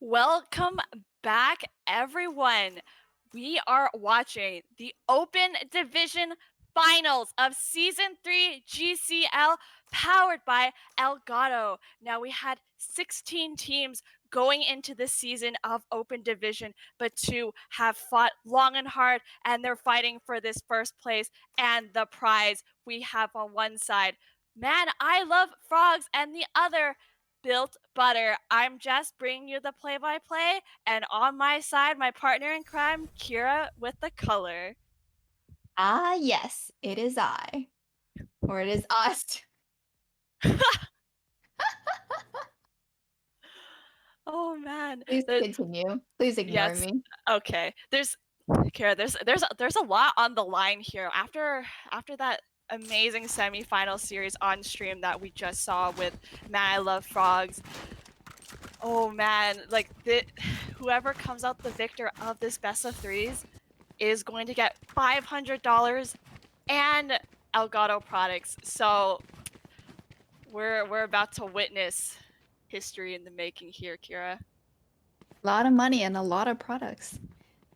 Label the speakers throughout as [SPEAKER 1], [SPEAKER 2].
[SPEAKER 1] Welcome back, everyone. We are watching the Open Division Finals of Season 3 GCL powered by Elgato. Now, we had 16 teams going into this season of Open Division, but two have fought long and hard, and they're fighting for this first place and the prize. We have on one side, Man, I Love Frogs, and the other, Built Butter. I'm just bringing you the play-by-play, and on my side, my partner in crime, Kira, with the color.
[SPEAKER 2] Ah, yes, it is I. Or it is us.
[SPEAKER 1] Oh man,
[SPEAKER 2] Please
[SPEAKER 1] the,
[SPEAKER 2] continue. Please ignore
[SPEAKER 1] yes.
[SPEAKER 2] me.
[SPEAKER 1] Okay, there's Kira. There's a lot on the line here. After that amazing semifinal series on stream that we just saw with Man I Love Frogs. Oh man, like whoever comes out the victor of this best of threes is going to get $500 and Elgato products. So we're about to witness history in the making here, Kira.
[SPEAKER 2] A lot of money and a lot of products.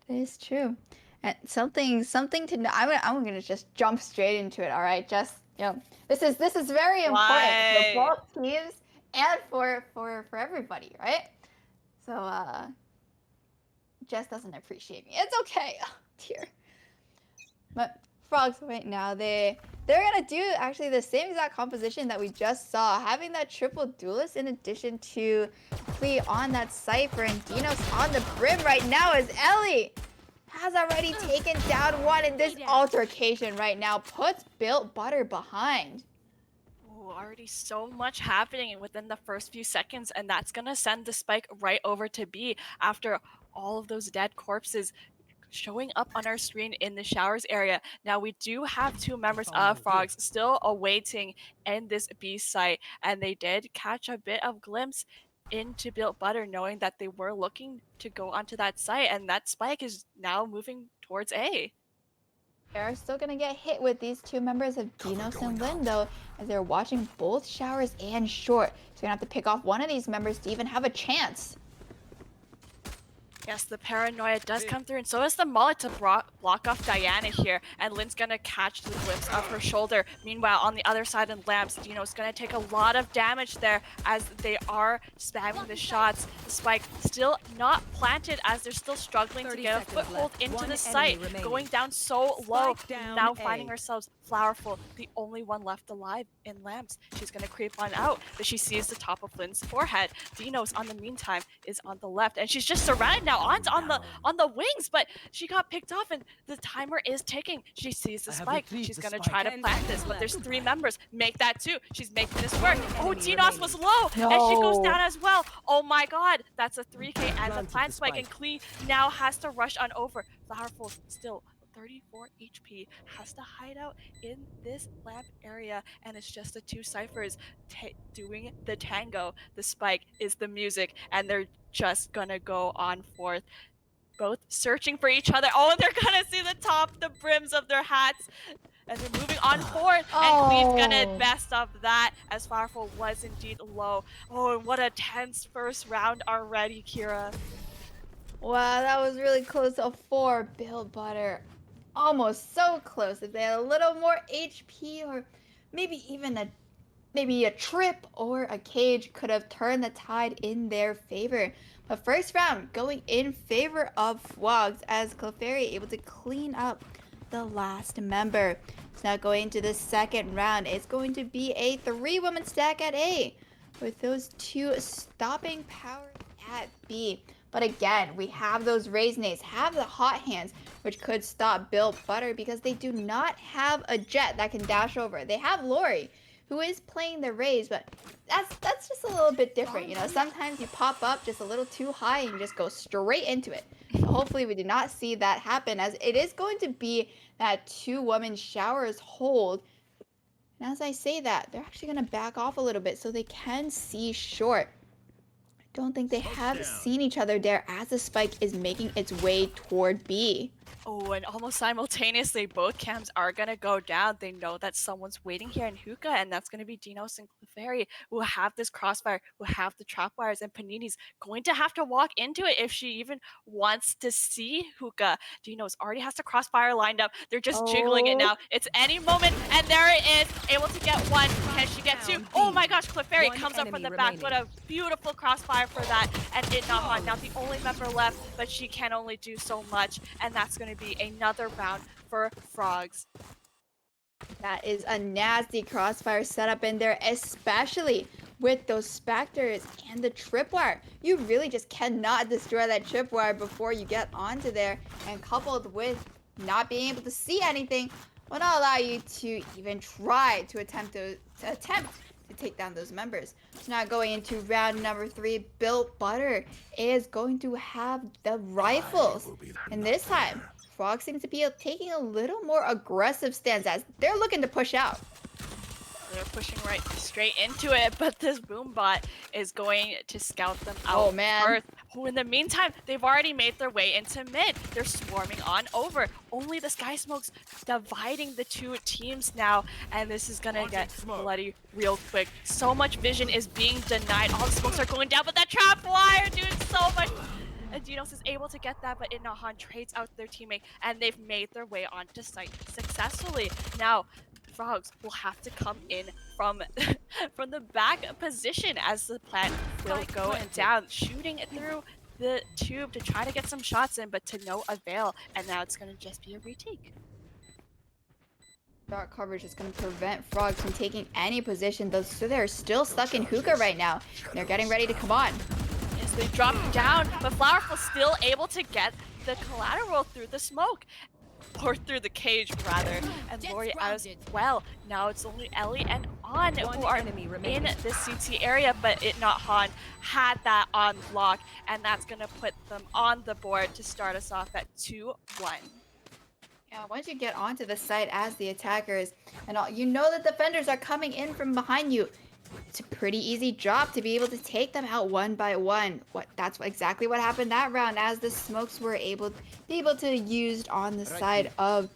[SPEAKER 2] That is true. And something to know. I'm gonna just jump straight into it. All right, just this is very important for
[SPEAKER 1] Why?
[SPEAKER 2] both teams and for everybody, right? So Jess doesn't appreciate me. It's okay. Oh, dear. But frogs right now, they're gonna do actually the same exact composition that we just saw, having that triple duelist in addition to Clee on that Cypher, and Dinos on the brim right now as Ellie has already taken down one, and this altercation right now puts Built Butter behind.
[SPEAKER 1] Ooh, already so much happening within the first few seconds, and that's gonna send the spike right over to B after all of those dead corpses showing up on our screen in the showers area. Now we do have two members of Frogs still awaiting in this B site, and they did catch a bit of glimpse into Built Butter, knowing that they were looking to go onto that site, and that spike is now moving towards A.
[SPEAKER 2] They're still gonna get hit with these two members of Dinos and Lynn, though, as they're watching both showers and short. So you're gonna have to pick off one of these members to even have a chance.
[SPEAKER 1] Yes, the paranoia does come through, and so is the mullet to block off Diana here, and Lynn's gonna catch the glimpse of her shoulder. Meanwhile, on the other side in Lamps, Dino's gonna take a lot of damage there as they are spamming the shots. The spike still not planted as they're still struggling to get a foothold into the site, going down so low. Now finding ourselves Flowerful, the only one left alive in Lamps. She's gonna creep on out, but she sees the top of Lynn's forehead. Dino's, on the meantime, is on the left, and she's just surrounded now on the wings, but she got picked off, and the timer is ticking. She sees the spike. She's gonna try to plant this, but there's three members. Make that two. She's making this work. Oh, Dinos was low, and she goes down as well. Oh my god, that's a 3K and the plant spike, and Klee now has to rush on over. Flowerful still 34 HP, has to hide out in this lamp area, and it's just the two ciphers doing the tango. The spike is the music, and they're just gonna go on forth, both searching for each other. Oh, they're gonna see the top, the brims of their hats, and they're moving on forward, and Cleve's gonna best of that, as Fireful was indeed low. Oh, and what a tense first round already, Kira.
[SPEAKER 2] Wow, that was really close to 4 Built Butter. Almost so close. If they had a little more HP, or maybe even a trip or a cage, could have turned the tide in their favor. But first round going in favor of Fwogs, as Clefairy able to clean up the last member. So now going into the second round, it's going to be a 3-woman stack at A, with those two stopping powers at B. But again, we have those Raise Nades, have the Hot Hands, which could stop Built Butter because they do not have a Jet that can dash over. They have Lori, who is playing the Raise, but that's just a little bit different. You know, sometimes you pop up just a little too high and you just go straight into it. So hopefully we do not see that happen, as it is going to be that 2-woman showers hold. And as I say that, they're actually going to back off a little bit so they can see short. Don't think they have seen each other there as the spike is making its way toward B.
[SPEAKER 1] Oh, and almost simultaneously, both cams are gonna go down. They know that someone's waiting here in Hookah, and that's gonna be Dinos and Clefairy, who have this crossfire, who have the trap wires, and Panini's going to have to walk into it if she even wants to see Hookah. Dinos already has the crossfire lined up. They're just jiggling it
[SPEAKER 2] Oh,
[SPEAKER 1] now. It's any moment, and there it is, able to get one. Can she get two? Oh my gosh, Clefairy comes up from the back. What a beautiful crossfire for that, and Itnahan now the only member left, but she can only do so much, and that's going to be another round for Fwogs.
[SPEAKER 2] that is a nasty crossfire setup in there, especially with those specters and the tripwire. You really just cannot destroy that tripwire before you get onto there, and coupled with not being able to see anything will not allow you to even try to attempt to take down those members. So now going into round number 3, Built Butter is going to have the rifles, and this time Frog seems to be taking a little more aggressive stance as they're looking to push out.
[SPEAKER 1] They're pushing right straight into it, but this Boombot is going to scout them out
[SPEAKER 2] Oh, man.
[SPEAKER 1] first. Who in the meantime, they've already made their way into mid. They're swarming on over. Only the Sky Smoke's dividing the two teams now, and this is gonna get bloody real quick. So much vision is being denied. All the smokes are going down, but that trap wire doing so much. And Dinos is able to get that, but Itnahan trades out their teammate, and they've made their way onto site successfully. Now, Frogs will have to come in from from the back position as the plant will go down, shooting through the tube to try to get some shots in, but to no avail. And now it's going to just be a retake.
[SPEAKER 2] Dark coverage is going to prevent Frogs from taking any position, though, so they're still stuck in Hookah right now. They're getting ready to come on.
[SPEAKER 1] Yes, they drop down, but Flowerful still able to get the collateral through the smoke. Or through the cage, rather. And Lori as well. Now it's only Ellie and On who are in the CT area, but Itnahan had that on block, and that's going to put them on the board to start us off at 2-1.
[SPEAKER 2] Yeah, once you get onto the site as the attackers, and all, you know the defenders are coming in from behind you. It's a pretty easy job to be able to take them out one by one. That's exactly what happened that round, as the smokes were able to used on the side of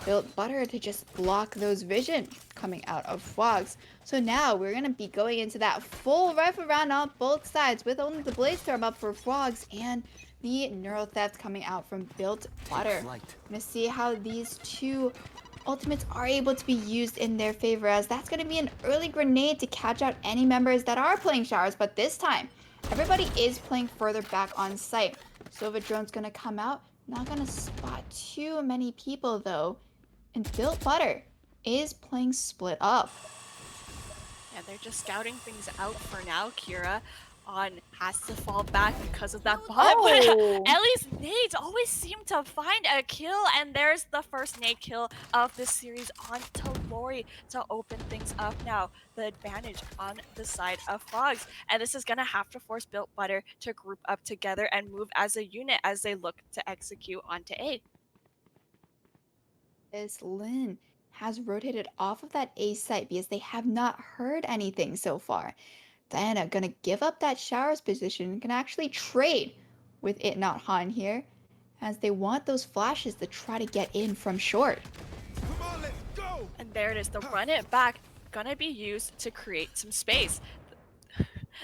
[SPEAKER 2] Built Butter to just block those vision coming out of Fwogs. So now we're gonna be going into that full rifle round on both sides, with only the Blaze Storm up for Fwogs and the Neural Theft coming out from Built Butter. Gonna see how these two ultimates are able to be used in their favor, as that's going to be an early grenade to catch out any members that are playing showers, but this time everybody is playing further back on site. Sova Drone's going to come out, not going to spot too many people though, and Built Butter is playing split up.
[SPEAKER 1] Yeah, they're just scouting things out for now. Kira On has to fall back because of that bot, but Ellie's nades always seem to find a kill, and there's the first nade kill of this series onto Lori to open things up now. The advantage on the side of Fwogs, and this is gonna have to force Built Butter to group up together and move as a unit as they look to execute onto A.
[SPEAKER 2] This Lynn has rotated off of that A site because they have not heard anything so far. Diana gonna give up that showers position and can actually trade with Itnahan here, as they want those flashes to try to get in from short.
[SPEAKER 3] Come on, let's go!
[SPEAKER 1] And there it is, the run it back gonna be used to create some space.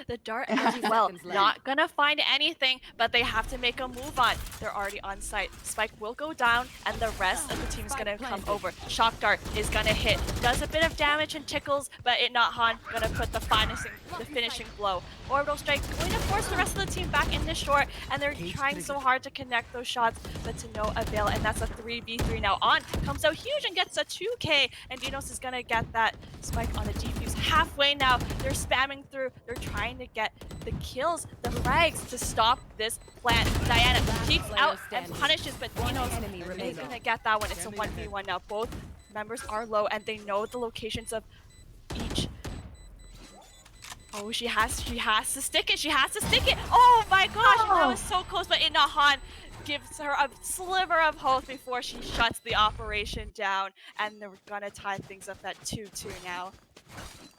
[SPEAKER 1] The dart as well, not gonna find anything, but they have to make a move on. They're already on site. Spike will go down, and the rest of the team is gonna come over. Shock dart is gonna hit, does a bit of damage and tickles, but Itnahan gonna put the finishing blow. Orbital strike going to force the rest of the team back into short, and they're trying so hard to connect those shots, but to no avail. And that's a 3v3 now. On comes out huge and gets a 2k, and Dinos is gonna get that spike on a defuse halfway now. They're spamming through, they're trying to get the kills, the frags to stop this plant. Diana keeps out and punishes, but Dinos is gonna get that one. It's a 1v1 now. Both members are low, and they know the locations of each. Oh, she has to stick it. She has to stick it. Oh my gosh, that was so close, but Itnahan gives her a sliver of hope before she shuts the operation down, and they're gonna tie things up at 2-2 now.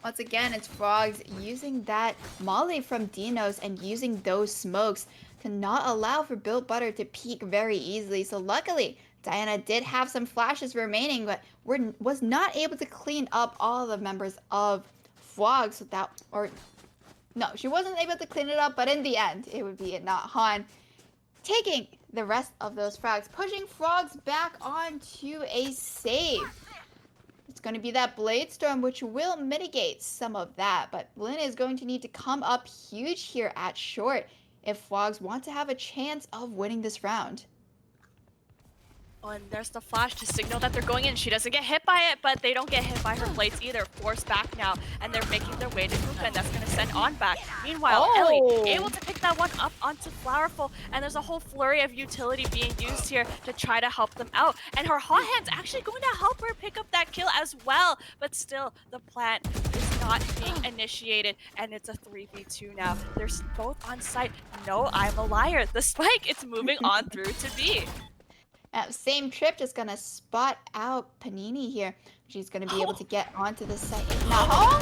[SPEAKER 2] Once again, it's Frogs using that molly from Dinos and using those smokes to not allow for Built Butter to peek very easily. So luckily, Diana did have some flashes remaining, but was not able to clean up all the members of Fwogs without, or no, she wasn't able to clean it up, but in the end, it would be not Han taking the rest of those frags, pushing Fwogs back onto a save. It's going to be that Blade Storm, which will mitigate some of that, but Lynn is going to need to come up huge here at short if Fwogs want to have a chance of winning this round.
[SPEAKER 1] Oh, and there's the flash to signal that they're going in. She doesn't get hit by it, but they don't get hit by her plates either. Forced back now, and they're making their way to Hookah, and that's going to send on back. Meanwhile, Ellie able to pick that one up onto Flowerful, and there's a whole flurry of utility being used here to try to help them out. And her hot hand's actually going to help her pick up that kill as well, but still, the plant is not being initiated, and it's a 3v2 now. They're both on site. No, I'm a liar. The spike, it's moving on through to B.
[SPEAKER 2] Same trip, just gonna spot out Panini here. She's gonna be able to get onto the site. Now,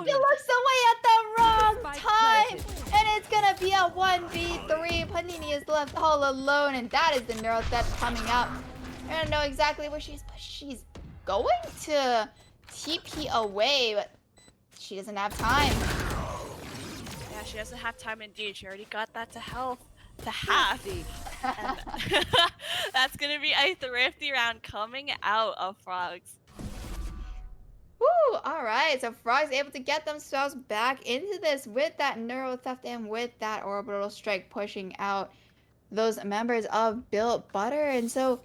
[SPEAKER 2] he looks away at the wrong time, and it's gonna be a 1v3. Panini is left all alone, and that is the Neuro Theft coming up. I don't know exactly where she's, but she's going to TP away, but she doesn't have time.
[SPEAKER 1] Yeah, she doesn't have time indeed. She already got that to health. To half. That's gonna be a thrifty round coming out of Fwogs.
[SPEAKER 2] Woo! Alright, so Fwogs able to get themselves back into this with that Neuro Theft and with that Orbital Strike pushing out those members of Built Butter. And so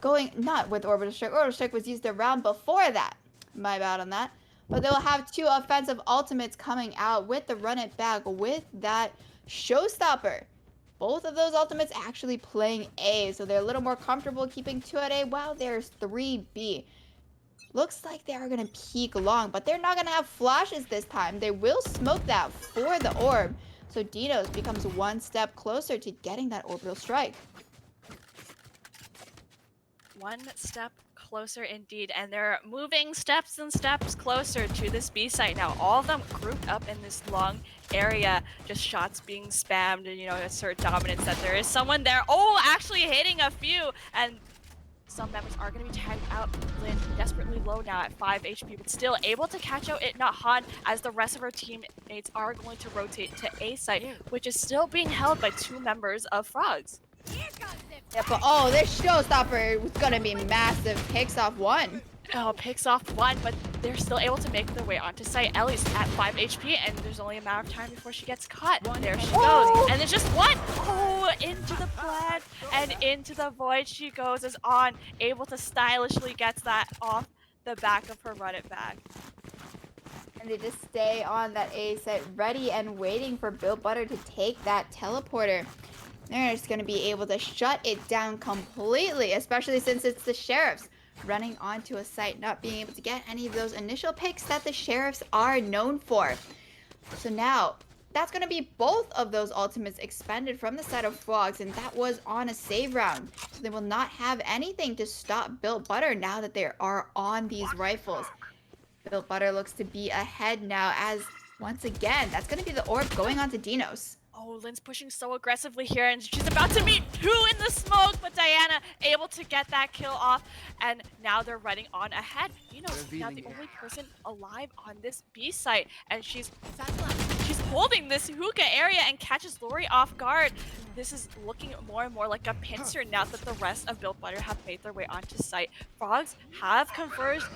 [SPEAKER 2] going, not with Orbital Strike was used the round before that. My bad on that. But they'll have two offensive ultimates coming out with the Run It Back with that Showstopper. Both of those ultimates actually playing A, so they're a little more comfortable keeping 2 at A while there's 3B. Looks like they are going to peek long, but they're not going to have flashes this time. They will smoke that for the orb, so Dinos becomes one step closer to getting that orbital strike.
[SPEAKER 1] One step closer indeed, and they're moving steps and steps closer to this B site now. All of them grouped up in this long area, just shots being spammed and, you know, assert dominance that there is someone there. Oh, actually hitting a few, and some members are going to be tagged out. Lynn desperately low now at 5 HP, but still able to catch out It Not Han as the rest of her teammates are going to rotate to A site, which is still being held by 2 members of Fwogs.
[SPEAKER 2] Yeah, but oh, this Showstopper was gonna be massive. Picks off one.
[SPEAKER 1] Oh, picks off one, but they're still able to make their way onto site. Ellie's at 5 HP, and there's only a matter of time before she gets caught. There she goes, and there's just one. Oh, into the plant and into the void she goes as On, able to stylishly get that off the back of her Run It Back.
[SPEAKER 2] And they just stay on that A site, ready and waiting for Built Butter to take that teleporter. They're just going to be able to shut it down completely, especially since it's the Sheriffs running onto a site, not being able to get any of those initial picks that the Sheriffs are known for. So now, that's going to be both of those ultimates expended from the side of Fwogs, and that was on a save round. So they will not have anything to stop Built Butter now that they are on these rifles. Built Butter looks to be ahead now as, once again, that's going to be the orb going on to Dinos.
[SPEAKER 1] Oh, Lynn's pushing so aggressively here, and she's about to meet 2 in the smoke, but Diana able to get that kill off, and now they're running on ahead. Dino's now the only person alive on this B site, and she's holding this hookah area and catches Lori off guard. This is looking more and more like a pincer now that the rest of Built Butter have made their way onto site. Fwogs have converged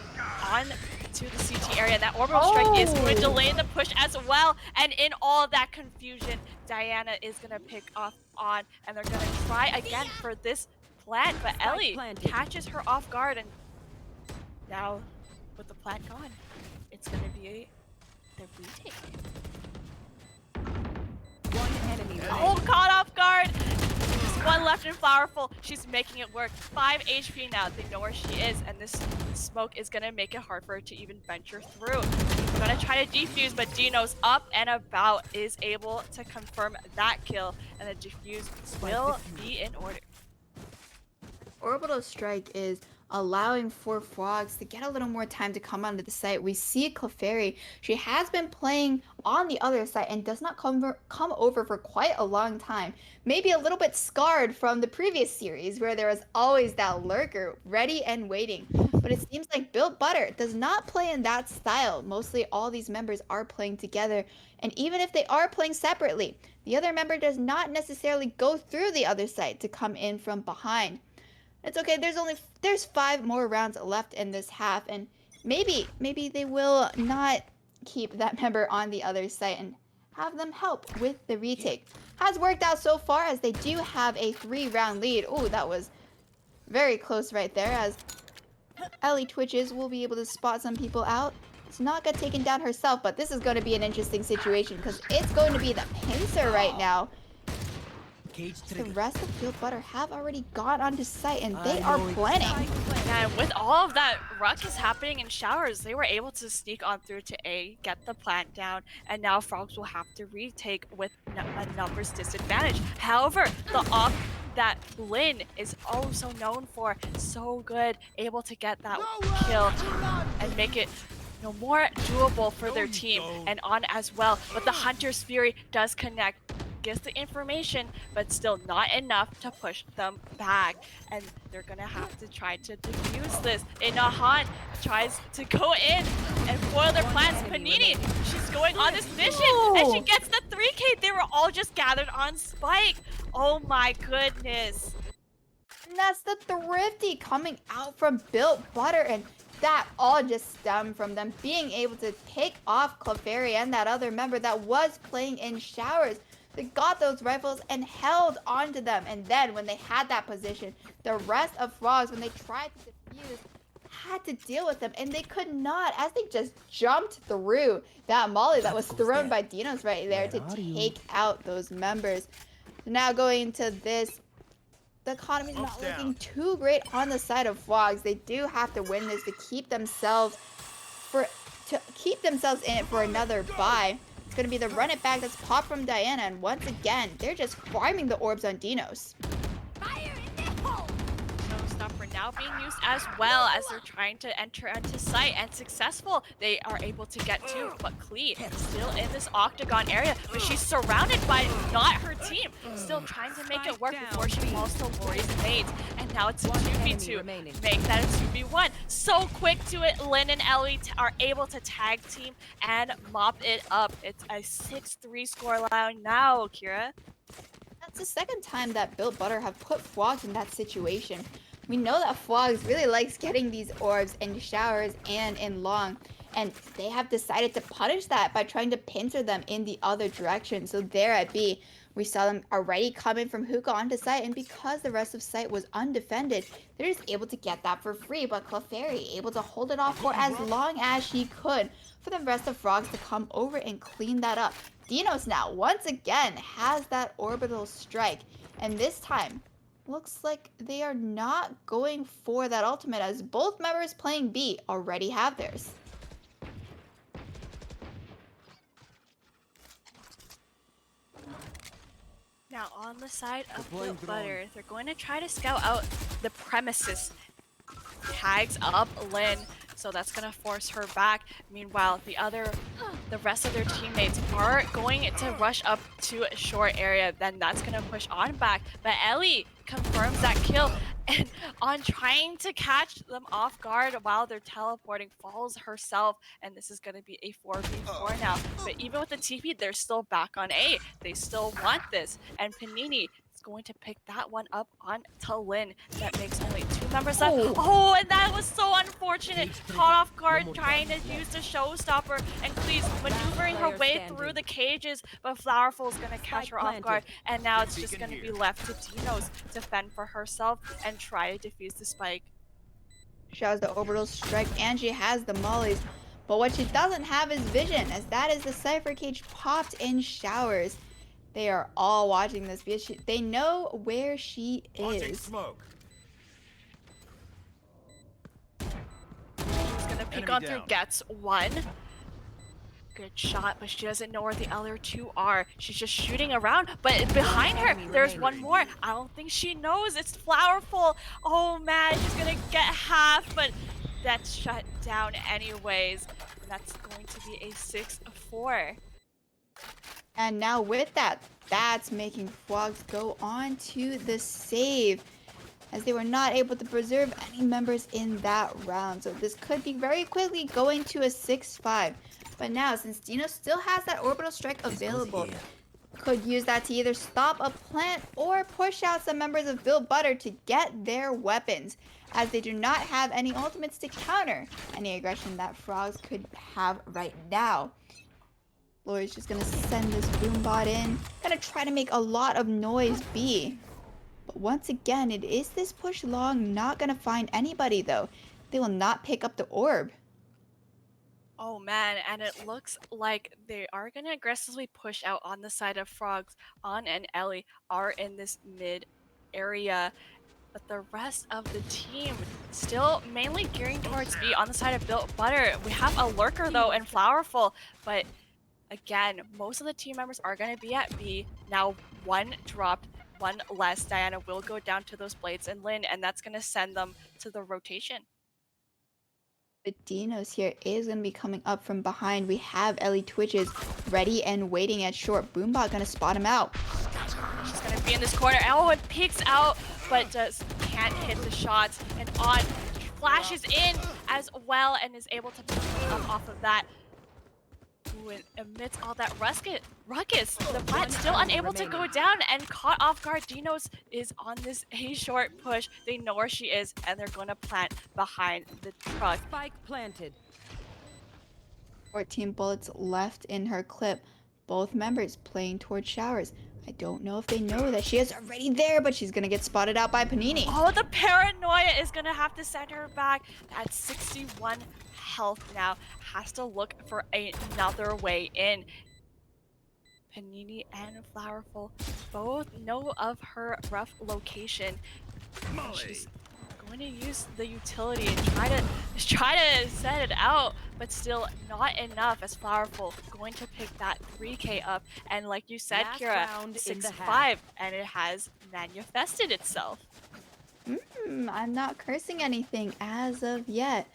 [SPEAKER 1] on to the CT area, and that orbital strike is going to delay the push as well. And in all of that confusion, Diana is going to pick off On, and they're going to try again for this plant, but Ellie catches her off guard, and now with the plant gone, it's going to be the retake.
[SPEAKER 4] One enemy.
[SPEAKER 1] Oh, caught off guard! Just one left in Flowerful. She's making it work. 5 HP now. They know where she is, and this smoke is gonna make it hard for her to even venture through. Gonna try to defuse, but Dino's up and about, is able to confirm that kill, and the defuse will be in order.
[SPEAKER 2] Orbital Strike is allowing for Fwogs to get a little more time to come onto the site. We see Clefairy. She has been playing on the other side and does not come over for quite a long time. Maybe a little bit scarred from the previous series where there was always that lurker ready and waiting. But it seems like Built Butter does not play in that style. Mostly all these members are playing together. And even if they are playing separately, the other member does not necessarily go through the other side to come in from behind. It's okay. There's 5 more rounds left in this half, and maybe they will not keep that member on the other side and have them help with the retake. Has worked out so far as they do have a 3-round lead. Oh, that was very close right there, as Ellie twitches will be able to spot some people out. It's not got taken down herself, but this is going to be an interesting situation because it's going to be the pincer right now. The rest of Built Butter have already gone onto site and they are planning.
[SPEAKER 1] And with all of that ruckus happening in showers, they were able to sneak on through to A, get the plant down, and now Frogs will have to retake with a numbers disadvantage. However, the op that Lynn is also known for, so good, able to get that kill and make it more doable for their team and on as well. But the Hunter's Fury does connect, gets the information, but still not enough to push them back. And they're gonna have to try to defuse this. Inahan tries to go in and foil their plans. Panini, she's going on this mission and she gets the 3K. They were all just gathered on Spike. Oh my goodness.
[SPEAKER 2] And that's the Thrifty coming out from Built Butter, and that all just stemmed from them being able to take off Clefairy and that other member that was playing in showers. They got those rifles and held onto them, and then when they had that position, the rest of Frogs, when they tried to defuse, had to deal with them, and they could not, as they just jumped through that molly that was thrown by Dinos right there to take out those members. So now going into this, the economy's not looking too great on the side of Fwogs. They do have to win this to keep themselves in it for another bye. It's going to be the run it back that's popped from Diana, and once again, they're just farming the orbs on Dinos.
[SPEAKER 1] Showstopper now being used as well as they're trying to enter into sight, and successful. They are able to get to, but Klee still in this octagon area, but she's surrounded by not her team. Still trying to make it work before she falls to Lori's nades. And now it's a 2v2. Make that a 2v1. So quick to it. Lynn and Ellie are able to tag team and mop it up. It's a 6-3 scoreline now, Kira.
[SPEAKER 2] That's the second time that Built Butter have put Fwogs in that situation. We know that Fwogs really likes getting these orbs in showers and in long, and they have decided to punish that by trying to pincer them in the other direction. So there at B, we saw them already coming from hookah onto site, and because the rest of site was undefended, they're just able to get that for free. But Clefairy able to hold it off for as long as she could for the rest of Frogs to come over and clean that up. Dinos now, once again, has that orbital strike, and this time, looks like they are not going for that ultimate, as both members playing B already have theirs.
[SPEAKER 1] Now on the side of Built Butter, they're going to try to scout out the premises. Tags up Lynn, so that's gonna force her back. Meanwhile, the rest of their teammates are going to rush up to a short area. Then that's gonna push on back. But Ellie confirms that kill, and on trying to catch them off guard while they're teleporting, falls herself, and this is gonna be a 4v4 now. But even with the TP, they're still back on A. They still want this, and Panini is going to pick that one up on to Lynn. That makes only 2 members left. Oh, and that was so unfortunate. Caught off guard, trying to use the showstopper, and Clee's maneuvering her way through the cages, but Flowerful is going to catch her off guard, and now it's just going to be left to Dinos to fend for herself and try to defuse the spike.
[SPEAKER 2] She has the orbital strike and she has the mollies, but what she doesn't have is vision, as that is the Cypher cage popped in showers. They are all watching this because they know where she is.
[SPEAKER 3] Smoke.
[SPEAKER 1] She's gonna peek on through, gets one. good shot, but she doesn't know where the other two are. She's just shooting around, but behind her, there's one more. I don't think she knows. It's Flowerful. Oh man, she's gonna get half, but that's shut down anyways. And that's going to be a 6-4.
[SPEAKER 2] And now with that, that's making Fwogs go on to the save, as they were not able to preserve any members in that round. So this could be very quickly going to a 6-5. But now, since Dino still has that orbital strike available, could use that to either stop a plant or push out some members of Build Butter to get their weapons, as they do not have any ultimates to counter any aggression that Frogs could have right now. Lori's just gonna send this boombot in, gonna try to make a lot of noise B. But once again, it is this push long, not gonna find anybody though. They will not pick up the orb.
[SPEAKER 1] Oh man, and it looks like they are gonna aggressively push out on the side of Frogs. On and Ellie are in this mid area, but the rest of the team still mainly gearing towards B on the side of Built Butter. We have a lurker though in Flowerful, but again, most of the team members are gonna be at B. Now one dropped, one less. Diana will go down to those blades and Lynn, and that's gonna send them to the rotation.
[SPEAKER 2] The Dinos here is going to be coming up from behind. We have Ellie Twitches ready and waiting at short. Boombot going to spot him out.
[SPEAKER 1] She's going to be in this corner. Oh, it peeks out, but just can't hit the shots. And On flashes in as well and is able to pick up off of that. Ooh, and amidst all that ruckus, the plant still unable to go down and caught off guard. Dinos is on this A short push. They know where she is and they're going to plant behind the truck.
[SPEAKER 4] Spike planted.
[SPEAKER 2] 14 bullets left in her clip. Both members playing towards showers. I don't know if they know that she is already there, but she's going to get spotted out by Panini.
[SPEAKER 1] Oh, the paranoia is going to have to send her back at 61 health now. Has to look for another way in. Panini and Flowerful both know of her rough location. She's going to use the utility and try to set it out, but still not enough, as Flowerful going to pick that 3K up. And like you said,
[SPEAKER 4] Last
[SPEAKER 1] Kira,
[SPEAKER 4] round in the
[SPEAKER 1] 6-5, and it has manifested itself.
[SPEAKER 2] I'm not cursing anything as of yet.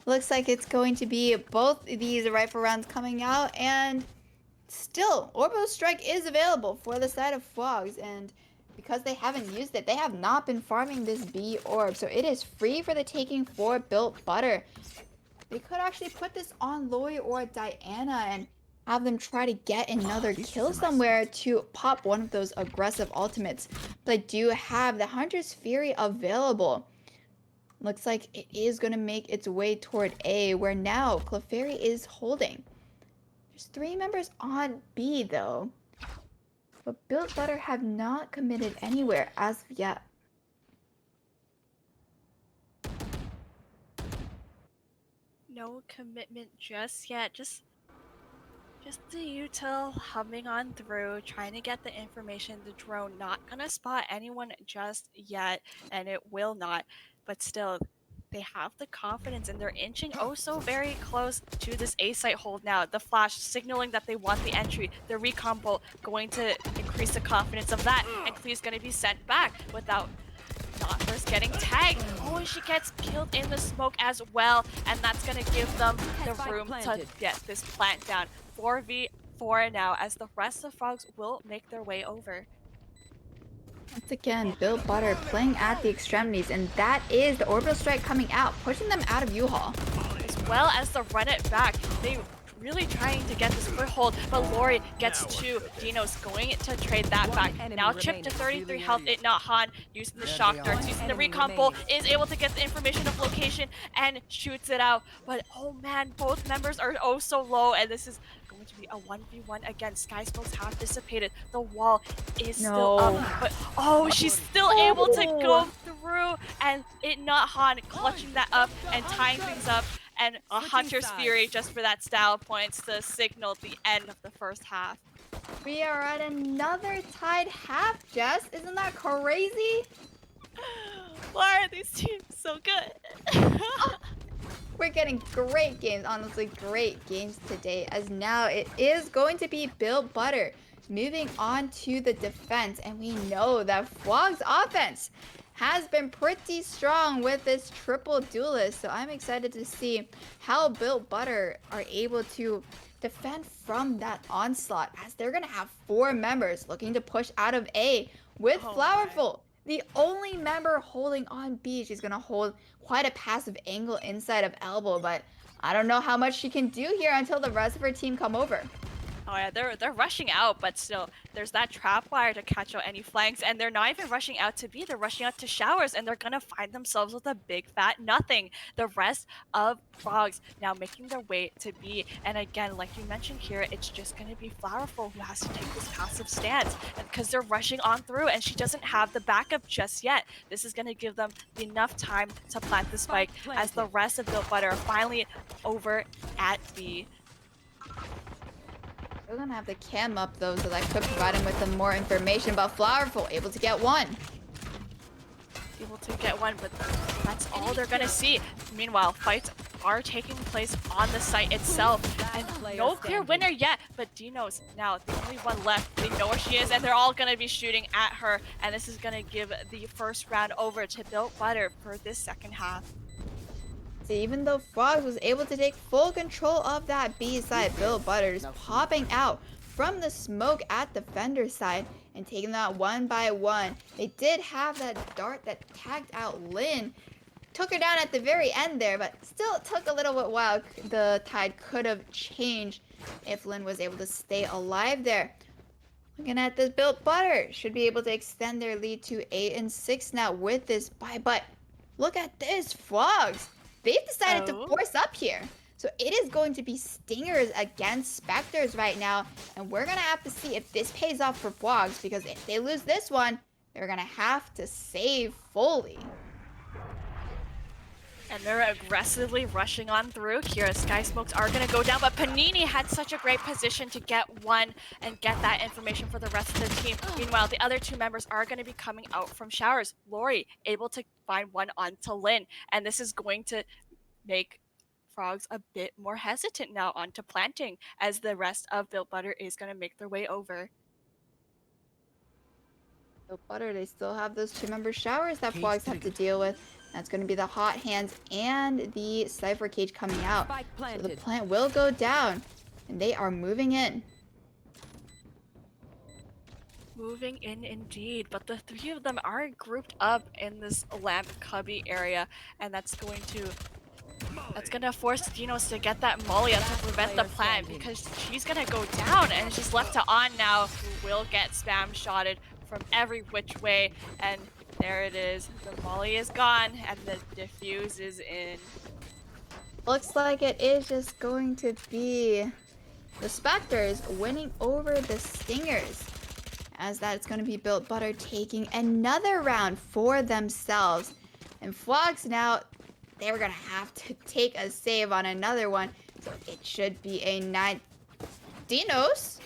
[SPEAKER 2] Looks like it's going to be both these rifle rounds coming out, and still, Orbital Strike is available for the side of Fwogs, and because they haven't used it, they have not been farming this B orb, so it is free for the taking for Built Butter. They could actually put this on Lori or Diana and have them try to get another kill somewhere to pop one of those aggressive ultimates. But I do have the Hunter's Fury available. Looks like it is going to make its way toward A, where now Clefairy is holding. There's 3 members on B though. But Built Butter have not committed anywhere as of yet.
[SPEAKER 1] No commitment just yet. Just the util humming on through, trying to get the information. The drone not gonna spot anyone just yet, and it will not. But still, they have the confidence and they're inching oh so very close to this A site hold now. The flash signaling that they want the entry. The recon bolt going to increase the confidence of that, and Klee's gonna be sent back without not first getting tagged. Oh, and she gets killed in the smoke as well, and that's gonna give them the room to get this plant down. 4v4 now, as the rest of Frogs will make their way over.
[SPEAKER 2] Once again, Built Butter playing at the extremities, and that is the Orbital Strike coming out, pushing them out of U-Haul.
[SPEAKER 1] As well as the run it back. They really trying to get this foothold, but Lori gets 2. Dino's going to trade that back. Now chipped to 33 health, it not Han, using the shock darts, using the recon bolt, is able to get the information of location and shoots it out. But oh man, both members are oh so low, and this is going to be a 1v1 again. Sky smokes have dissipated. The wall is still up, but oh, she's still able to go through, and it not Han clutching that up and tying things up. And a Hunter's Fury just for that style points to signal the end of the first half.
[SPEAKER 2] We are at another tied half, Jess. Isn't that crazy?
[SPEAKER 1] Why are these teams so good?
[SPEAKER 2] We're getting great games, honestly great games today, as now it is going to be Built Butter moving on to the defense, and we know that Fwogs offense has been pretty strong with this triple duelist, so I'm excited to see how Built Butter are able to defend from that onslaught, as they're gonna have 4 members looking to push out of A with Flowerful. The only member holding on B. She's gonna hold quite a passive angle inside of elbow, but I don't know how much she can do here until the rest of her team come over.
[SPEAKER 1] Oh yeah, they're rushing out, but still, there's that trap wire to catch out any flanks, and they're not even rushing out to B, they're rushing out to showers, and they're gonna find themselves with a big fat nothing. The rest of Fwogs now making their way to B, and again, like you mentioned here, it's just gonna be Flowerful who has to take this passive stance, because they're rushing on through, and she doesn't have the backup just yet. This is gonna give them enough time to plant the spike, as the rest of Built Butter are finally over at B.
[SPEAKER 2] We're gonna have the cam up though, so that could provide him with some more information. But Flowerful able to get one.
[SPEAKER 1] Able to get one, but that's all they're gonna see. Meanwhile, fights are taking place on the site itself, and no clear winner yet. But Dino's now the only one left. They know where she is, and they're all gonna be shooting at her. And this is gonna give the first round over to Built Butter for this second half.
[SPEAKER 2] So even though Fwogs was able to take full control of that B side, Built Butter is popping out from the smoke at the Fender side and taking that one by one. They did have that dart that tagged out Lynn. Took her down at the very end there, but still it took a little bit while. The tide could have changed if Lynn was able to stay alive there. Looking at this Built Butter, should be able to extend their lead to 8 and 6 now with this buy. But look at this, Fwogs. They've decided to force up here. So it is going to be Stingers against Spectres right now. And we're going to have to see if this pays off for Fwogs, because if they lose this one, they're going to have to save fully.
[SPEAKER 1] And they're aggressively rushing on through here. Sky Smokes are going to go down, but Panini had such a great position to get one and get that information for the rest of the team. Meanwhile, the other 2 members are going to be coming out from showers. Lori able to find one onto Lynn, and this is going to make Fwogs a bit more hesitant now onto planting, as the rest of Built Butter is going to make their way over.
[SPEAKER 2] Built Butter, they still have those 2-member showers that Fwogs have to deal with. That's going to be the Hot Hands and the Cypher Cage coming out. So the plant will go down, and they are moving in.
[SPEAKER 1] Moving in indeed, but the 3 of them are grouped up in this lamp cubby area, and that's gonna force Dinos to get that Molly up to prevent the plant, because she's gonna go down, and she's left to On now, who will get spam shotted from every which way, and there it is. The Molly is gone, and the defuse is in.
[SPEAKER 2] Looks like it is just going to be the Spectres winning over the Stingers, as that's going to be Built Butter taking another round for themselves. And Fwogs now, they were going to have to take a save on another one, so it should be a 9. Dinos,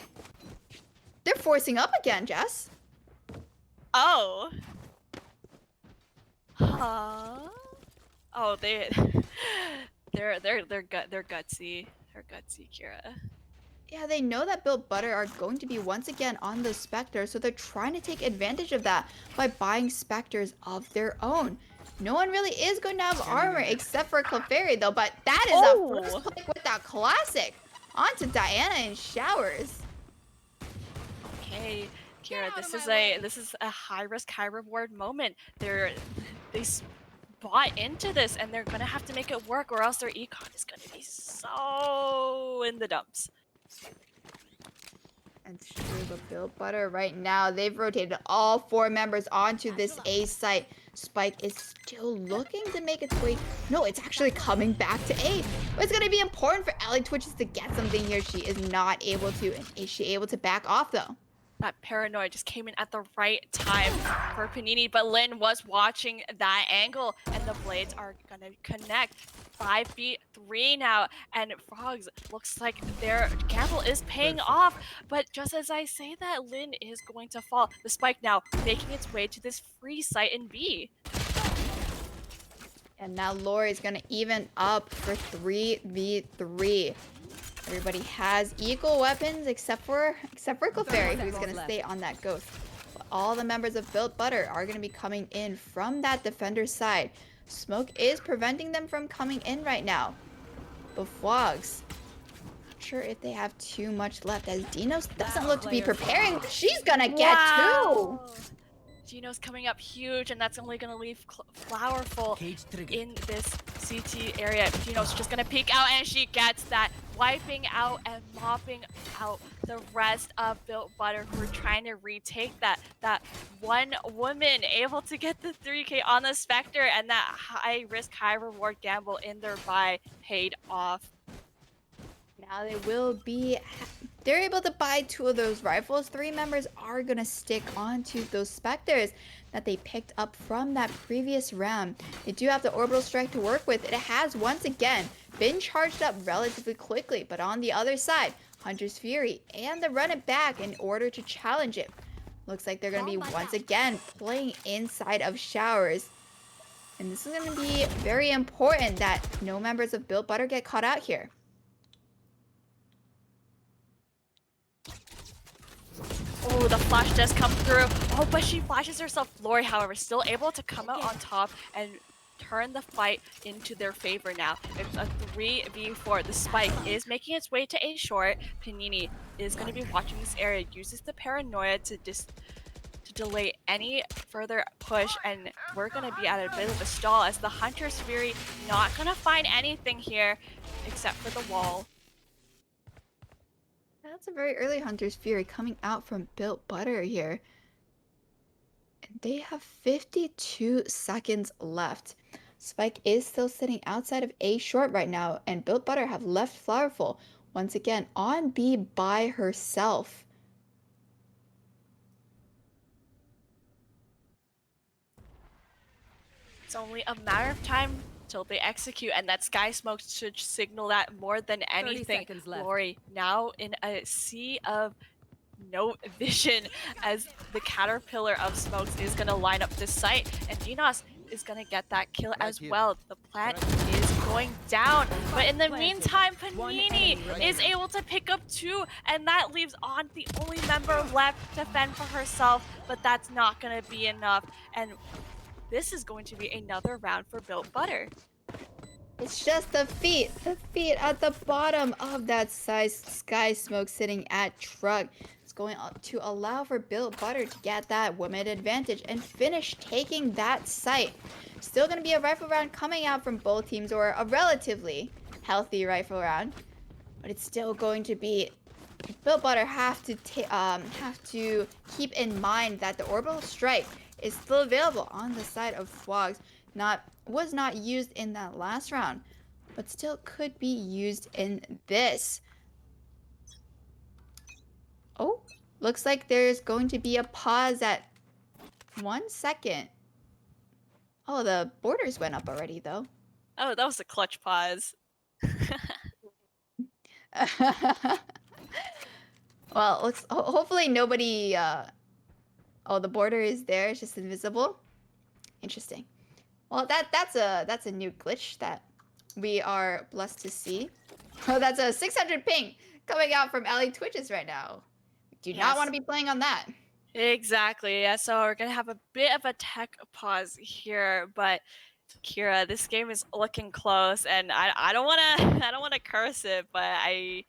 [SPEAKER 2] they're forcing up again, Jess.
[SPEAKER 1] Oh. Huh? Oh, they're gutsy. They're gutsy, Kira.
[SPEAKER 2] Yeah, they know that Built Butter are going to be once again on the Spectre, so they're trying to take advantage of that by buying Spectres of their own. No one really is going to have armor except for Clefairy though, but that is a first pick with that classic. On to Diana in showers.
[SPEAKER 1] Okay, Kira, this is a high risk, high reward moment. They bought into this, and they're gonna have to make it work, or else their econ is gonna be so in the dumps.
[SPEAKER 2] And true, but Built Butter right now, they've rotated all 4 members onto this A site. Spike is still looking to make its way. No, it's actually coming back to A. But it's going to be important for Ellie Twitches to get something here. She is not able to. And is she able to back off, though?
[SPEAKER 1] That paranoia just came in at the right time for Panini, but Lynn was watching that angle, and the blades are gonna connect. 5v3 now, and Fwogs looks like their gamble is paying off, but just as I say that, Lynn is going to fall. The spike now making its way to this free site in B.
[SPEAKER 2] And now Lori's gonna even up for 3v3. Everybody has equal weapons except for Clefairy, who's gonna stay on that ghost. But all the members of Built Butter are gonna be coming in from that defender side. Smoke is preventing them from coming in right now. But Fwogs, not sure if they have too much left, as Dinos doesn't look to be preparing. She's gonna get two.
[SPEAKER 1] Gino's coming up huge, and that's only going to leave Flowerful in this CT area. Gino's just going to peek out, and she gets that, wiping out and mopping out the rest of Built Butter, who are trying to retake that one woman able to get the 3K on the Spectre, and that high risk, high reward gamble in their buy paid off.
[SPEAKER 2] Now they're able to buy 2 of those rifles. 3 members are gonna stick onto those Spectres that they picked up from that previous round. They do have the orbital strike to work with. It has once again been charged up relatively quickly, but on the other side, Hunter's Fury and the run it back in order to challenge it. Looks like they're gonna be once again playing inside of showers. And this is gonna be very important that no members of Built Butter get caught out here.
[SPEAKER 1] Oh, the flash does come through. Oh, but she flashes herself. Lori, however, still able to come out on top and turn the fight into their favor now. It's a 3v4. The spike is making its way to A short. Panini is going to be watching this area, uses the paranoia to delay any further push, and we're going to be at a bit of a stall as the Hunter's Fury not going to find anything here except for the wall.
[SPEAKER 2] That's a very early Hunter's Fury coming out from Built Butter here. And they have 52 seconds left. Spike is still sitting outside of A short right now, and Built Butter have left Flowerful once again on B by herself.
[SPEAKER 1] It's only a matter of time till they execute, and that Sky Smoke should signal that more than anything. Lori now in a sea of no vision, as the caterpillar of smokes is going to line up this site, and Dinos is going to get that kill as well. The plant is going down, but in the meantime, Panini is able to pick up 2, and that leaves on the only member left to fend for herself, but that's not going to be enough, and this is going to be another round for Built Butter.
[SPEAKER 2] It's just the feet at the bottom of that Sky Smoke sitting at truck. It's going to allow for Built Butter to get that women advantage and finish taking that site. Still going to be a rifle round coming out from both teams, or a relatively healthy rifle round, but it's still going to be Built Butter have to keep in mind that the orbital strike is still available on the side of Fwogs. Was not used in that last round, but still could be used in this. Oh, looks like there's going to be a pause at 1 second. Oh, the borders went up already though.
[SPEAKER 1] Oh, that was a clutch pause.
[SPEAKER 2] Well, looks hopefully nobody oh, the border is there, it's just invisible. Interesting. Well, that's a new glitch that we are blessed to see. Oh, that's a 600 ping coming out from Ellie Twitches right now. We do not want to be playing on that.
[SPEAKER 1] Exactly. Yeah, so we're gonna have a bit of a tech pause here, but Kira, this game is looking close, and I don't wanna curse it, but I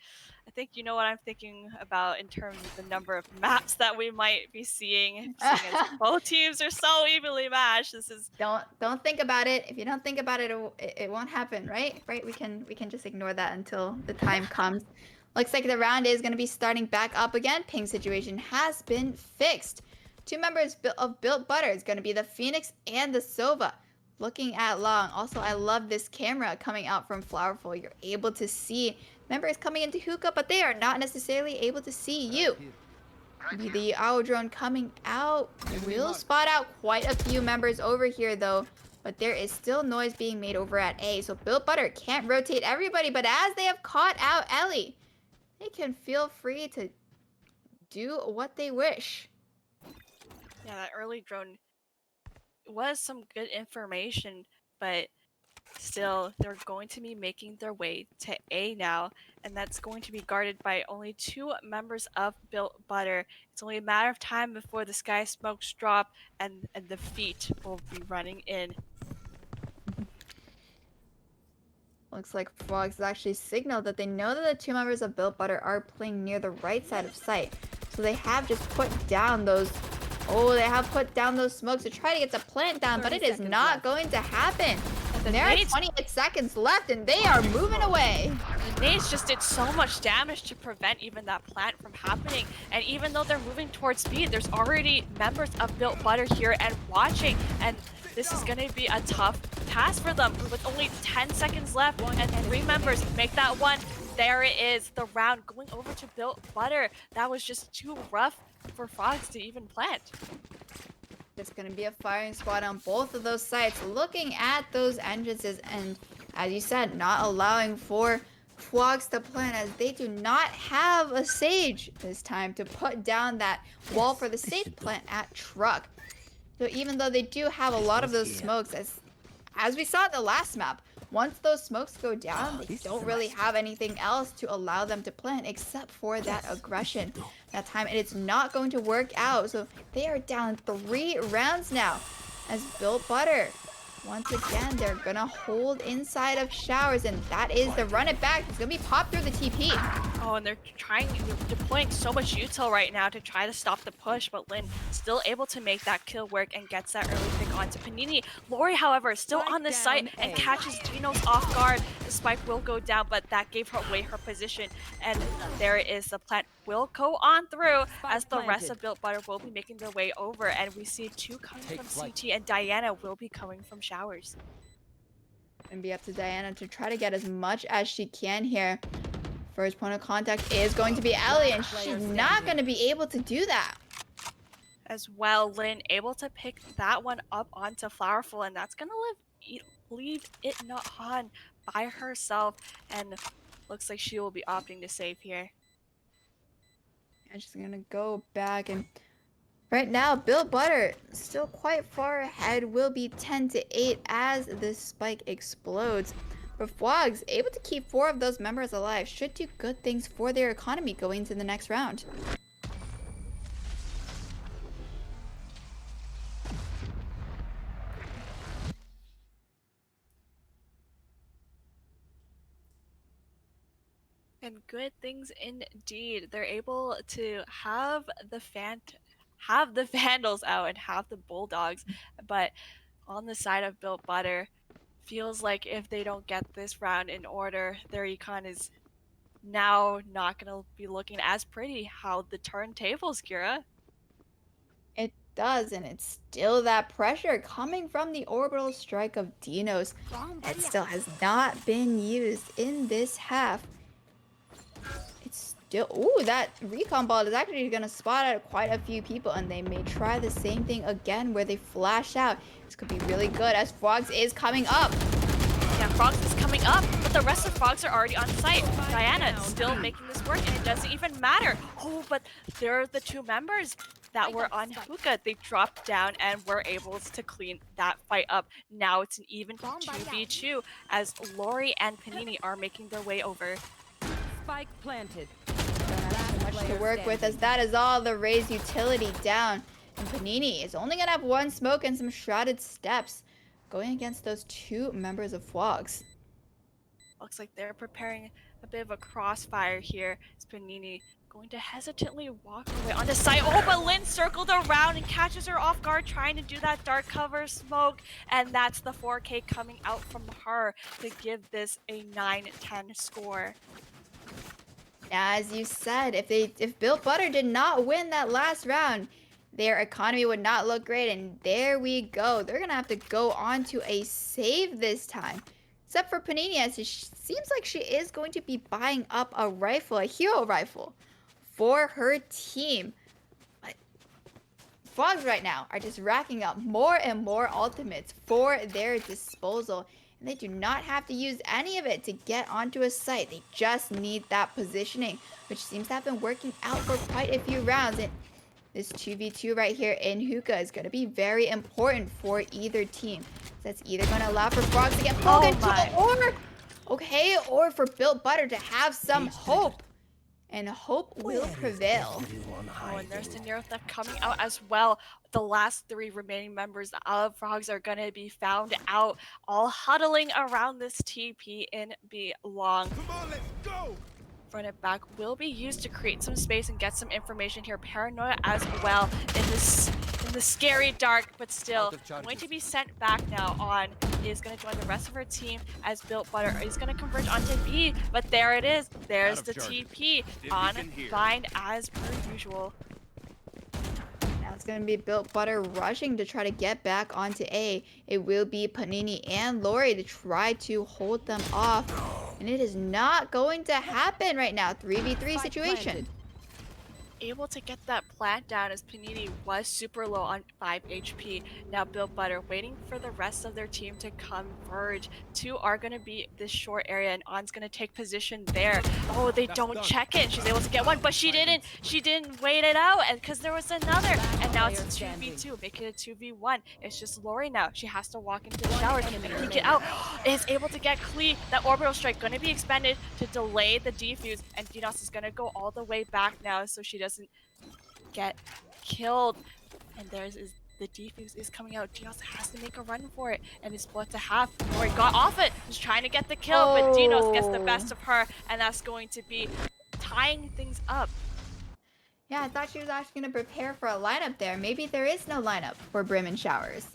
[SPEAKER 1] think you know what I'm thinking about in terms of the number of maps that we might be seeing as both teams are so evenly matched. This is
[SPEAKER 2] Don't think about it. If you don't think about it, it won't happen, right? Right? We can just ignore that until the time comes. Looks like the round is going to be starting back up again. Ping situation has been fixed. 2 members of Built Butter is going to be the Phoenix and the Sova. Looking at long. Also, I love this camera coming out from Flowerful. You're able to see members coming into hookah, but they are not necessarily able to see you. The owl drone coming out will spot out quite a few members over here though, but there is still noise being made over at A, so Built Butter can't rotate everybody, but as they have caught out Ellie, they can feel free to do what they wish.
[SPEAKER 1] Yeah, that early drone was some good information, but Still, they're going to be making their way to A now, and that's going to be guarded by only 2 members of Built Butter. It's only a matter of time before the sky smokes drop and the feet will be running in.
[SPEAKER 2] Looks like Fwogs has actually signaled that they know that the 2 members of Built Butter are playing near the right side of sight. So they have just put down those... Oh, they have put down those smokes to try to get the plant down, but it is not going to happen. And there are 28 seconds left, and they are moving away.
[SPEAKER 1] The nades just did so much damage to prevent even that plant from happening. And even though they're moving towards B, there's already members of Built Butter here and watching. And this is going to be a tough task for them with only 10 seconds left and 3 members make that one. There it is, the round going over to Built Butter. That was just too rough for Fwogs to even plant.
[SPEAKER 2] There's going to be a firing squad on both of those sites looking at those entrances and, as you said, not allowing for Fwogs to plant as they do not have a Sage this time to put down that wall for the safe plant at Truck. So even though they do have a lot of those smokes, as we saw at the last map, once those smokes go down, they don't really have anything else to allow them to plant except for that aggression that time, and it's not going to work out. So they are down 3 rounds now as Built Butter, once again, they're gonna hold inside of Showers, and that is the run it back. It's gonna be popped through the TP.
[SPEAKER 1] Oh, and they're deploying so much util right now to try to stop the push, but Lin still able to make that kill work and gets that early pick onto Panini. Lori, however, still on the site and catches Dino's off guard. The spike will go down, but that gave her away her position. And there it is. The plant will go on through as the rest of Built Butter will be making their way over. And we see 2 coming from CT, and Diana will be coming from Showers.
[SPEAKER 2] And be up to Diana to try to get as much as she can here. First point of contact is going to be Ellie, and she's not going to be able to do that.
[SPEAKER 1] As well, Lin able to pick that one up onto Flowerful, and that's going to leave it not on by herself, and looks like she will be opting to save here.
[SPEAKER 2] And she's going to go back, and right now, Built Butter still quite far ahead, will be 10-8 as this spike explodes. But Fwogs, able to keep 4 of those members alive, should do good things for their economy going into the next round.
[SPEAKER 1] And good things indeed. They're able to have the Vandals out and have the Bulldogs, but on the side of Built Butter, feels like if they don't get this round in order, their econ is now not going to be looking as pretty. How the turntables, Kira?
[SPEAKER 2] It does, and it's still that pressure coming from the orbital strike of Dinos. It still has not been used in this half. It's still... Ooh, that recon ball is actually going to spot out quite a few people, and they may try the same thing again where they flash out. This could be really good as Fwogs is coming up.
[SPEAKER 1] Yeah, Fwogs is coming up, but the rest of Fwogs are already on site. Diana still making this work, and it doesn't even matter. Oh, but there are the 2 members that were on Hookah. They dropped down and were able to clean that fight up. Now it's an even 2v2 as Lori and Panini are making their way over.
[SPEAKER 4] Spike planted.
[SPEAKER 2] Much to work with as that is all the Raze utility down. And Panini is only going to have 1 smoke and some shrouded steps going against those 2 members of Fwogs.
[SPEAKER 1] Looks like they're preparing a bit of a crossfire here. It's Panini going to hesitantly walk away on the site. Oh, but Lin circled around and catches her off guard trying to do that dark cover smoke. And that's the 4K coming out from her to give this a 9-10 score.
[SPEAKER 2] As you said, if Built Butter did not win that last round, their economy would not look great. And there we go. They're going to have to go on to a save this time. Except for Panini, as it seems like she is going to be buying up a rifle, a hero rifle, for her team. But Fwogs right now are just racking up more and more ultimates for their disposal. And they do not have to use any of it to get onto a site. They just need that positioning, which seems to have been working out for quite a few rounds. And this 2v2 right here in Hookah is going to be very important for either team. That's either going to allow for Fwogs to get poke into
[SPEAKER 1] my.
[SPEAKER 2] or for Built Butter to have some hope. And hope will prevail.
[SPEAKER 1] Oh, and there's the Nero Theft coming out as well. The last 3 remaining members of Frogs are going to be found out, all huddling around this TP in Belong.
[SPEAKER 3] Come on, let's go.
[SPEAKER 1] Front and back will be used to create some space and get some information here. Paranoia as well in the scary dark, but still going to be sent back now. On is going to join the rest of her team as Built Butter is going to converge onto B, but there it is. There's the TP on Find as per usual.
[SPEAKER 2] Now it's going to be Built Butter rushing to try to get back onto A. It will be Panini and Lori to try to hold them off. And it is not going to happen right now. 3v3 situation.
[SPEAKER 1] Able to get that plant down as Panini was super low on 5 HP. Now Built Butter waiting for the rest of their team to converge. 2 are going to be this short area and On's going to take position there. Oh, they don't check it. She's able to get one, but she didn't wait it out, and because there was another. And now it's a 2v2, making it a 2v1. It's just Lori now. She has to walk into the shower, can peek it out. Is able to get Klee. That orbital strike going to be expended to delay the defuse, and Dinos is going to go all the way back now so she doesn't get killed. And there's the defuse is coming out. Dinos has to make a run for it, and it's split to half. Lori got off it, was trying to get the kill, but Dinos gets the best of her, and that's going to be tying things up.
[SPEAKER 2] Yeah, I thought she was actually going to prepare for a lineup there. Maybe there is no lineup for Brim and Showers.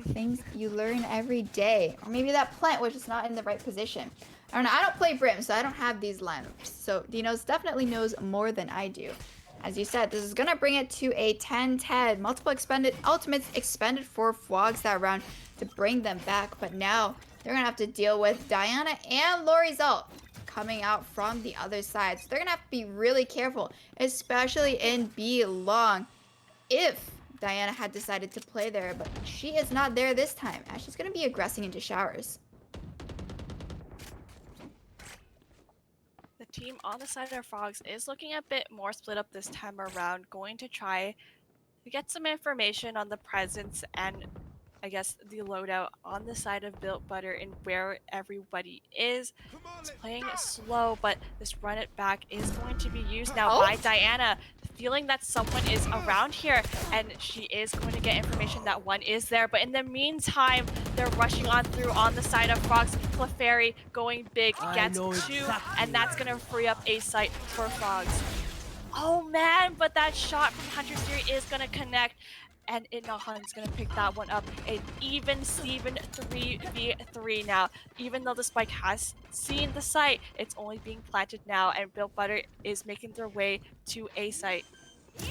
[SPEAKER 2] Things you learn every day. Or maybe that plant was just not in the right position. I don't know. I don't play Brim, so I don't have these lineups. So Dinos definitely knows more than I do. As you said, this is going to bring it to a 10-10. Multiple ultimates expended for Fwogs that round to bring them back. But now they're going to have to deal with Diana and Lori's ult coming out from the other side. So they're going to have to be really careful, especially in Belong. If Diana had decided to play there, but she is not there this time, as she's going to be aggressing into Showers.
[SPEAKER 1] The team on the side of Frogs is looking a bit more split up this time around, going to try to get some information on the presence and I guess the loadout on the side of Built Butter and where everybody is. It's playing slow, but this run it back is going to be used now by Diana, feeling that someone is around here, and she is going to get information that one is there. But in the meantime, they're rushing on through on the side of Frogs. Clefairy going big, gets 2, and that's going to free up a site for Frogs. Oh man, but that shot from Hunter's Theory is going to connect. And Inahan's going to pick that one up. An even Steven 3v3 now. Even though the spike has seen the site, it's only being planted now, and Built Butter is making their way to A site.
[SPEAKER 2] So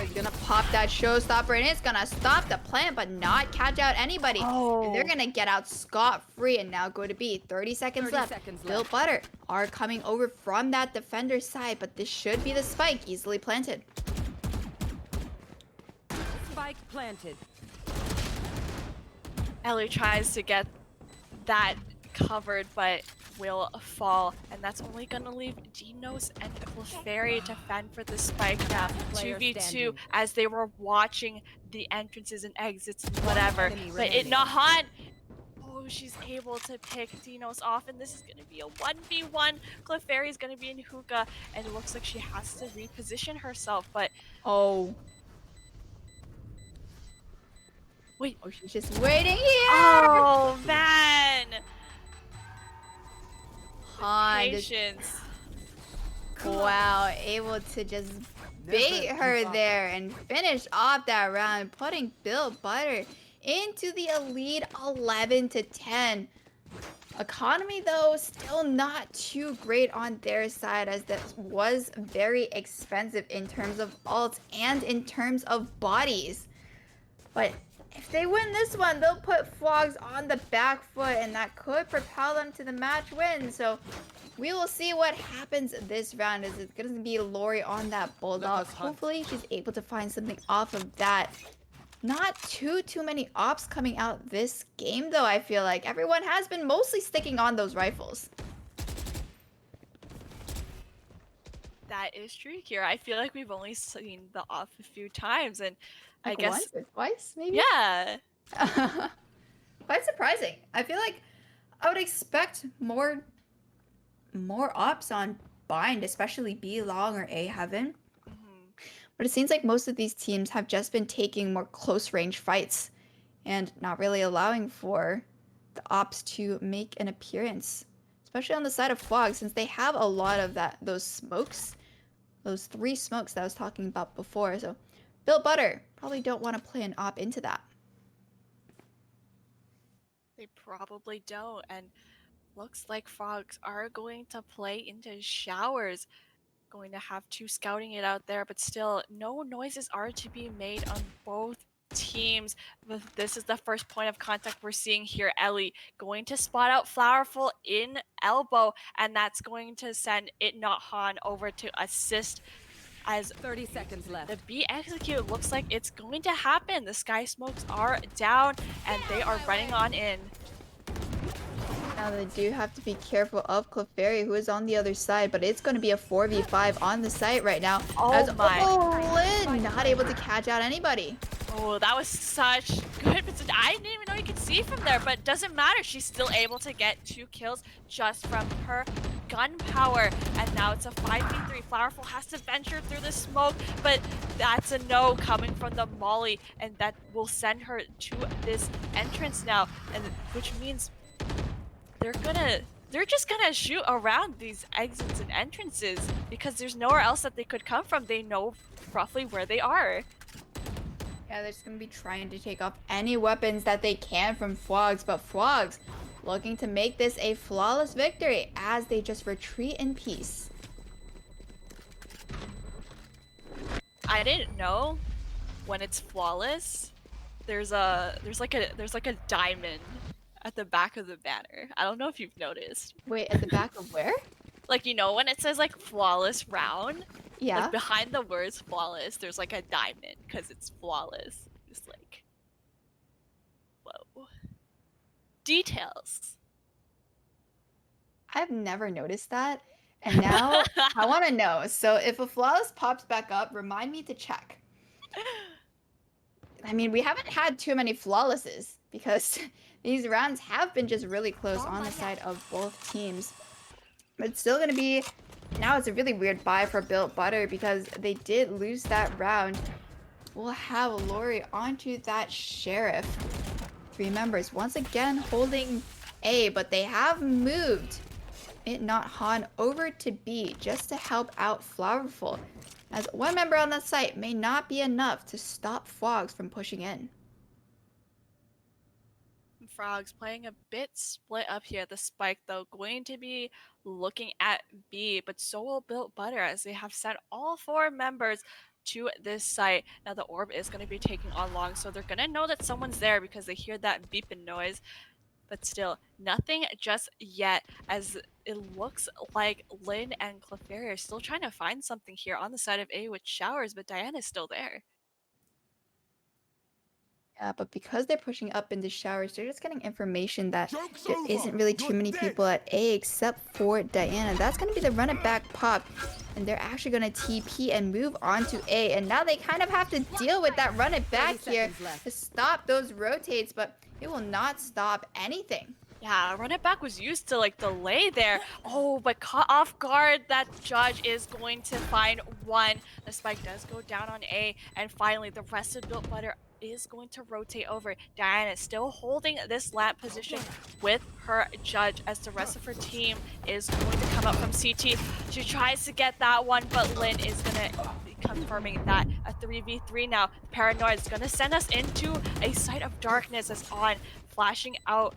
[SPEAKER 2] he's going to pop that showstopper, and it's going to stop the plant, but not catch out anybody. And they're going to get out scot-free and now go to B. 30 seconds left. Built Butter are coming over from that defender side, but this should be the spike easily planted.
[SPEAKER 4] Spike planted.
[SPEAKER 1] Ellie tries to get that covered, but will fall, and that's only gonna leave Dinos and Clefairy to fend for the spike now. 2v2 as they were watching the entrances and exits and whatever. But Inahan, oh, she's able to pick Dinos off, and this is gonna be a 1v1. Clefairy is gonna be in hookah, and it looks like she has to reposition herself, but wait.
[SPEAKER 2] Oh, she's just waiting here.
[SPEAKER 1] Oh, man.
[SPEAKER 2] Patience. Wow, able to just bait her there and finish off that round, putting Built Butter into the lead 11-10. Economy, though, still not too great on their side, as that was very expensive in terms of ults and in terms of bodies. But if they win this one, they'll put Fwogs on the back foot, and that could propel them to the match win. So we will see what happens this round. Is it going to be Lori on that Bulldog? Hopefully she's able to find something off of that. Not too many ops coming out this game, though. I feel like everyone has been mostly sticking on those rifles.
[SPEAKER 1] That is true here. I feel like we've only seen the off a few times, and
[SPEAKER 2] Like
[SPEAKER 1] I guess
[SPEAKER 2] once or twice, maybe?
[SPEAKER 1] yeah.
[SPEAKER 2] quite surprising. I feel like I would expect more ops on bind, especially B long or A heaven.
[SPEAKER 1] Mhm.
[SPEAKER 2] But it seems like most of these teams have just been taking more close range fights and not really allowing for the ops to make an appearance, especially on the side of Fwogs, since they have a lot of those smokes, those 3 smokes that I was talking about before. So Bill Butter probably don't want to play an op into that.
[SPEAKER 1] They probably don't, and looks like Frogs are going to play into showers. Going to have 2 scouting it out there, but still, no noises are to be made on both teams. This is the first point of contact we're seeing here. Ellie going to spot out Flowerful in elbow, and that's going to send It Not Han over to assist as
[SPEAKER 4] 30 seconds left.
[SPEAKER 1] the B execute. Looks like it's going to happen. The Sky Smokes are down, and they are running on in.
[SPEAKER 2] Now they do have to be careful of Clefairy, who is on the other side, but it's going to be a 4v5 on the site right now.
[SPEAKER 1] Oh
[SPEAKER 2] as
[SPEAKER 1] my.
[SPEAKER 2] Lynn not able to catch out anybody.
[SPEAKER 1] Oh, that was such good. I didn't even know you could see from there, but doesn't matter. She's still able to get 2 kills just from her gun power. And now it's a 5v3. Flowerful has to venture through the smoke, but that's a no coming from the Molly, and that will send her to this entrance now, and which means they're just gonna shoot around these exits and entrances because there's nowhere else that they could come from. They know roughly where they are.
[SPEAKER 2] Yeah, they're just going to be trying to take off any weapons that they can from Fwogs, but Fwogs looking to make this a flawless victory as they just retreat in peace.
[SPEAKER 1] I didn't know when it's flawless. There's like a diamond at the back of the banner. I don't know if you've noticed.
[SPEAKER 2] Wait, at the back of where?
[SPEAKER 1] Like, you know, when it says like flawless round,
[SPEAKER 2] Yeah.
[SPEAKER 1] like behind the words flawless, there's like a diamond because it's flawless. Just like, whoa. Details.
[SPEAKER 2] I've never noticed that. And now I want to know. So if a flawless pops back up, remind me to check. I mean, we haven't had too many flawlesses because these rounds have been just really close on the side of both teams. But it's still going to be... Now it's a really weird buy for Built Butter because they did lose that round. We'll have Lori onto that Sheriff. 3 members once again holding A, but they have moved It Not Han over to B just to help out Flowerful, as 1 member on that site may not be enough to stop Fwogs from pushing in.
[SPEAKER 1] Frogs playing a bit split up here at the spike, though, going to be looking at B, but so will Built Butter as they have sent all 4 members to this site. Now the orb is going to be taking on long, so they're going to know that someone's there because they hear that beeping noise. But still, nothing just yet, as it looks like Lynn and Clefairy are still trying to find something here on the side of A with showers, but Diana's still there.
[SPEAKER 2] Yeah, but because they're pushing up into showers, they're just getting information that
[SPEAKER 3] Joke's
[SPEAKER 2] there
[SPEAKER 3] over.
[SPEAKER 2] isn't really
[SPEAKER 3] You're
[SPEAKER 2] too many
[SPEAKER 3] dead.
[SPEAKER 2] people at A except for Diana. That's going to be the run it back pop, and they're actually going to TP and move on to A. And now they kind of have to deal with that run it back
[SPEAKER 4] 30
[SPEAKER 2] here
[SPEAKER 4] seconds left.
[SPEAKER 2] to stop those rotates, but it will not stop anything.
[SPEAKER 1] Yeah, run it back was used to like delay there. Oh, but caught off guard. That judge is going to find 1. The spike does go down on A, and finally the rest of Built Butter is going to rotate over. Diana still holding this lamp position with her judge as the rest of her team is going to come up from CT. She tries to get that one, but Lynn is going to be confirming that a 3v3 now. Paranoid is going to send us into a site of darkness as On flashing out,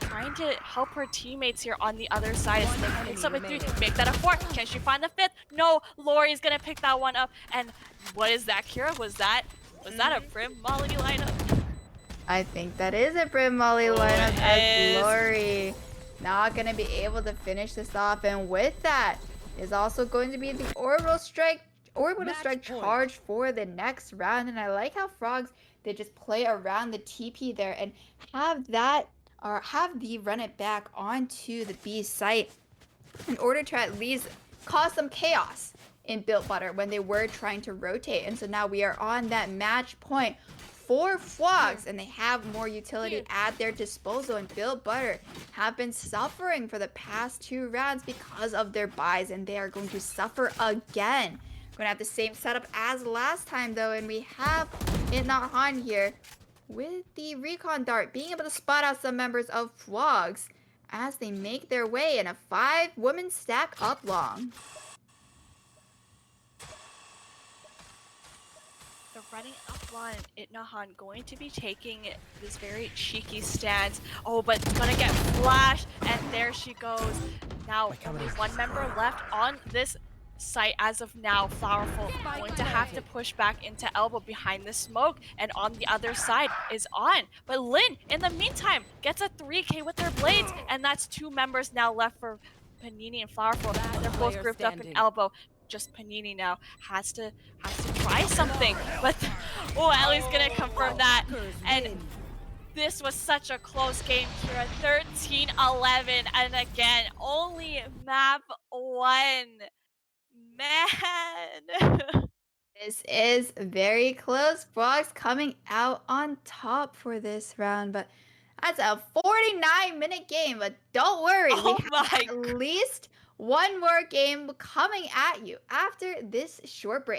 [SPEAKER 1] trying to help her teammates here on the other side. As Lynn picks up a 3, make that a 4. Can she find the 5th? No, Lori's going to pick that one up. And what is that, Kira? Was that a Brim Molly lineup?
[SPEAKER 2] I think that is a Brim Molly lineup as Lori not going to be able to finish this off. And with that is also going to be the orbital strike charge for the next round. And I like how Frogs, they just play around the TP there and have the run it back onto the B site in order to at least cause some chaos in Built Butter when they were trying to rotate. And so now we are on that match point. for Fwogs, and they have more utility at their disposal, and Build Butter have been suffering for the past 2 rounds because of their buys, and they are going to suffer again. Going to have the same setup as last time though, and we have It Not Han here with the recon dart being able to spot out some members of Fwogs as they make their way in a 5-woman stack up long.
[SPEAKER 1] They're running up line. It Not Han going to be taking this very cheeky stance. Oh, but gonna get flashed, and there she goes. Now only 1 member left on this site as of now. Flowerful going to have to push back into elbow behind the smoke, and on the other side is on. But Lin, in the meantime, gets a 3K with their blades, and that's 2 members now left for Panini and Flowerful. They're both grouped up in elbow. Just Panini now has to try something, but oh, Ellie's gonna confirm that. And this was such a close game here, 13-11, and again, only map 1. Man.
[SPEAKER 2] This is very close. Fwogs coming out on top for this round, but that's a 49-minute game. But don't worry,
[SPEAKER 1] Oh
[SPEAKER 2] we have
[SPEAKER 1] my
[SPEAKER 2] at least one more game coming at you after this short break.